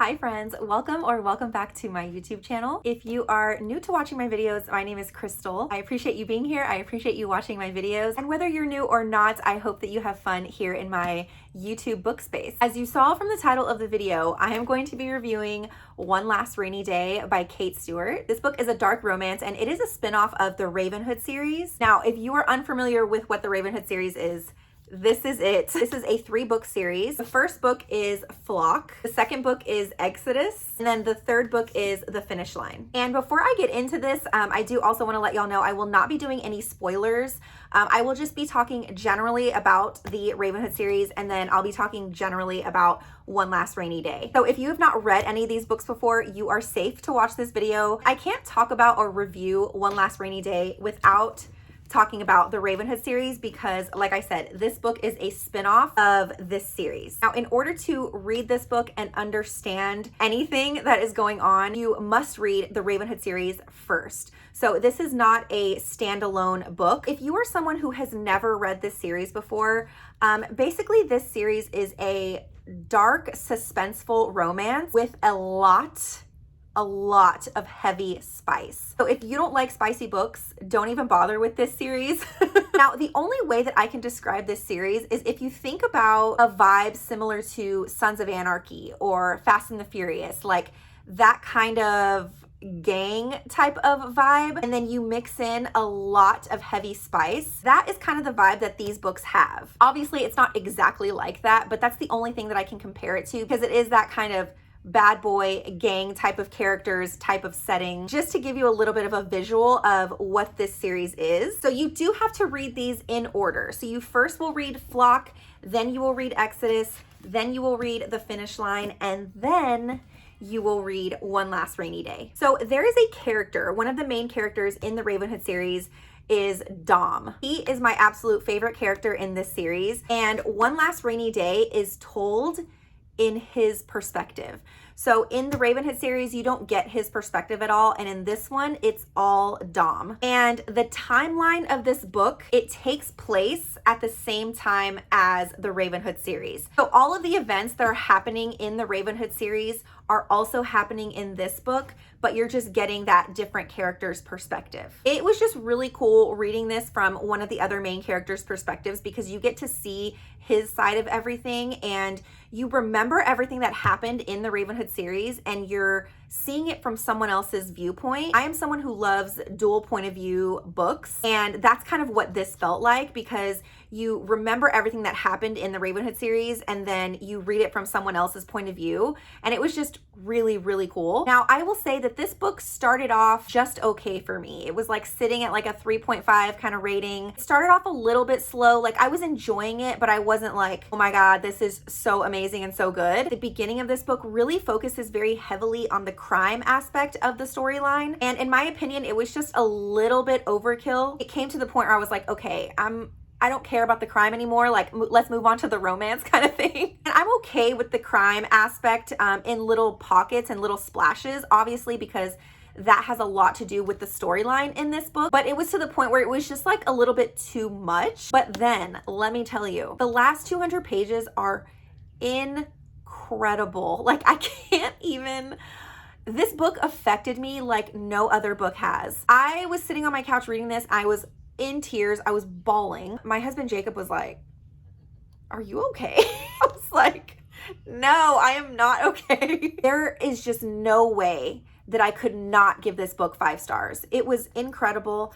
Hi friends, welcome back to my YouTube channel. If you are new to watching my videos, my name is Crystal. I appreciate you being here. I appreciate you watching my videos. And whether you're new or not, I hope that you have fun here in my YouTube book space. As you saw from the title of the video, I am going to be reviewing One Last Rainy Day by Kate Stewart. This book is a dark romance and it is a spin-off of the Ravenhood series. Now, if you are unfamiliar with what the Ravenhood series is, this is it. This is a 3-book series. The first book is Flock. The second book is Exodus. And then the third book is The Finish Line. And before I get into this, I do also want to let y'all know I will not be doing any spoilers. I will just be talking generally about the Ravenhood series, and then I'll be talking generally about One Last Rainy Day. So if you have not read any of these books before, you are safe to watch this video. I can't talk about or review One Last Rainy Day without talking about the Ravenhood series because, like I said, this book is a spin-off of this series. Now, in order to read this book and understand anything that is going on, you must read the Ravenhood series first. So this is not a standalone book. If you are someone who has never read this series before, basically this series is a dark, suspenseful romance with a lot of heavy spice. So if you don't like spicy books, don't even bother with this series. Now, the only way that I can describe this series is if you think about a vibe similar to Sons of Anarchy or Fast and the Furious, like that kind of gang type of vibe, and then you mix in a lot of heavy spice. That is kind of the vibe that these books have. Obviously, it's not exactly like that, but that's the only thing that I can compare it to because it is that kind of bad boy gang type of characters, type of setting, just to give you a little bit of a visual of what this series is. So you do have to read these in order. So you first will read Flock, then you will read Exodus, then you will read The Finish Line, and then you will read One Last Rainy Day. So there is a character, one of the main characters in the Ravenhood series is Dom. He is my absolute favorite character in this series, and One Last Rainy Day is told in his perspective. So in the Ravenhood series, you don't get his perspective at all. And in this one, it's all Dom. And the timeline of this book, it takes place at the same time as the Ravenhood series. So all of the events that are happening in the Ravenhood series are also happening in this book, but you're just getting that different character's perspective. It was just really cool reading this from one of the other main characters' perspectives because you get to see his side of everything and you remember everything that happened in the Ravenhood series and you're seeing it from someone else's viewpoint. I am someone who loves dual point of view books, and that's kind of what this felt like because you remember everything that happened in the Ravenhood series and then you read it from someone else's point of view, and it was just really, really cool. Now, I will say that this book started off just okay for me. It was like sitting at like a 3.5 kind of rating. It started off a little bit slow. Like I was enjoying it, but I wasn't like, oh my God, this is so amazing and so good. The beginning of this book really focuses very heavily on the crime aspect of the storyline. And in my opinion, it was just a little bit overkill. It came to the point where I was like, okay, I don't care about the crime anymore. Like, let's move on to the romance kind of thing. And I'm okay with the crime aspect in little pockets and little splashes, obviously, because that has a lot to do with the storyline in this book. But it was to the point where it was just like a little bit too much. But then, let me tell you, the last 200 pages are incredible. Like, I can't even... This book affected me like no other book has. I was sitting on my couch reading this. I was in tears. I was bawling. My husband Jacob was like, "Are you okay?" I was like, "No, I am not okay." There is just no way that I could not give this book 5 stars. It was incredible.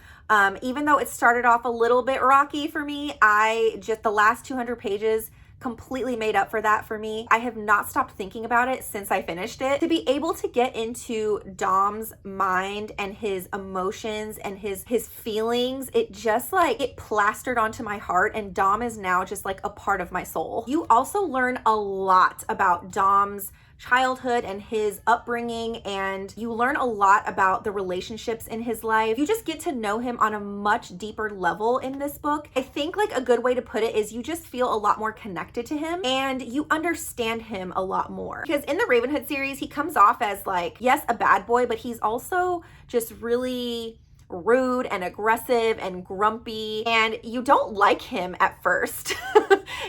Even though it started off a little bit rocky for me, the last 200 pages completely made up for that for me. I have not stopped thinking about it since I finished it. To be able to get into Dom's mind and his emotions and his feelings, it just like, it plastered onto my heart, and Dom is now just like a part of my soul. You also learn a lot about Dom's childhood and his upbringing, and you learn a lot about the relationships in his life. You just get to know him on a much deeper level in this book. I think like a good way to put it is you just feel a lot more connected to him and you understand him a lot more. Because in the Ravenhood series, he comes off as like, yes, a bad boy, but he's also just really rude and aggressive and grumpy, and you don't like him at first.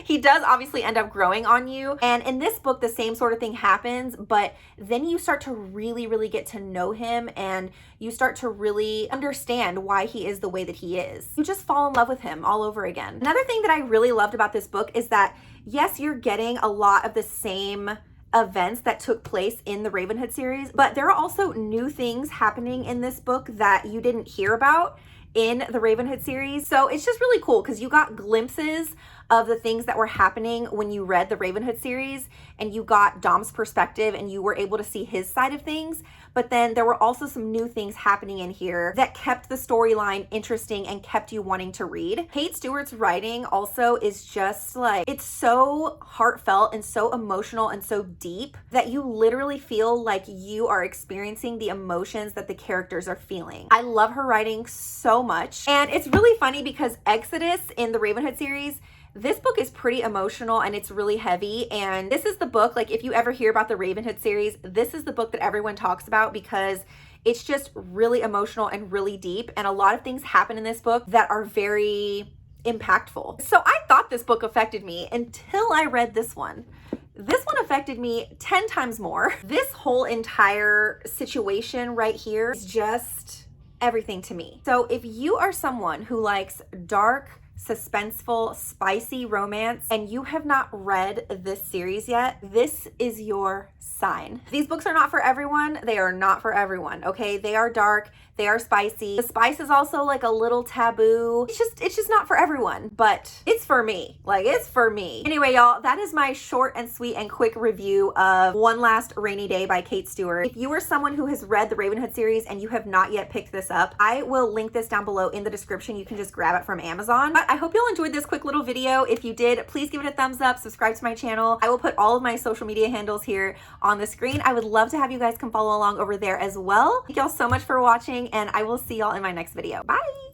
He does obviously end up growing on you. And in this book, the same sort of thing happens, but then you start to really get to know him, and you start to really understand why he is the way that he is. You just fall in love with him all over again. Another thing that I really loved about this book is that, yes, you're getting a lot of the same events that took place in the Ravenhood series, but there are also new things happening in this book that you didn't hear about in the Ravenhood series. So it's just really cool because you got glimpses of the things that were happening when you read the Ravenhood series, and you got Dom's perspective and you were able to see his side of things. But then there were also some new things happening in here that kept the storyline interesting and kept you wanting to read. Kate Stewart's writing also is just like, it's so heartfelt and so emotional and so deep that you literally feel like you are experiencing the emotions that the characters are feeling. I love her writing so much. And it's really funny because Exodus in the Ravenhood series, this book is pretty emotional and it's really heavy. And this is the book, like if you ever hear about the Ravenhood series, this is the book that everyone talks about because it's just really emotional and really deep. And a lot of things happen in this book that are very impactful. So I thought this book affected me until I read this one. This one affected me 10 times more. This whole entire situation right here is just everything to me. So if you are someone who likes dark, suspenseful, spicy romance, and you have not read this series yet, this is your sign. These books are not for everyone. They are not for everyone, okay? They are dark, they are spicy. The spice is also like a little taboo. It's just not for everyone, but it's for me. Like, it's for me. Anyway, y'all, that is my short and sweet and quick review of One Last Rainy Day by Kate Stewart. If you are someone who has read the Ravenhood series and you have not yet picked this up, I will link this down below in the description. You can just grab it from Amazon. But I hope y'all enjoyed this quick little video. If you did, please give it a thumbs up, subscribe to my channel. I will put all of my social media handles here on the screen. I would love to have you guys come follow along over there as well. Thank y'all so much for watching, and I will see y'all in my next video. Bye!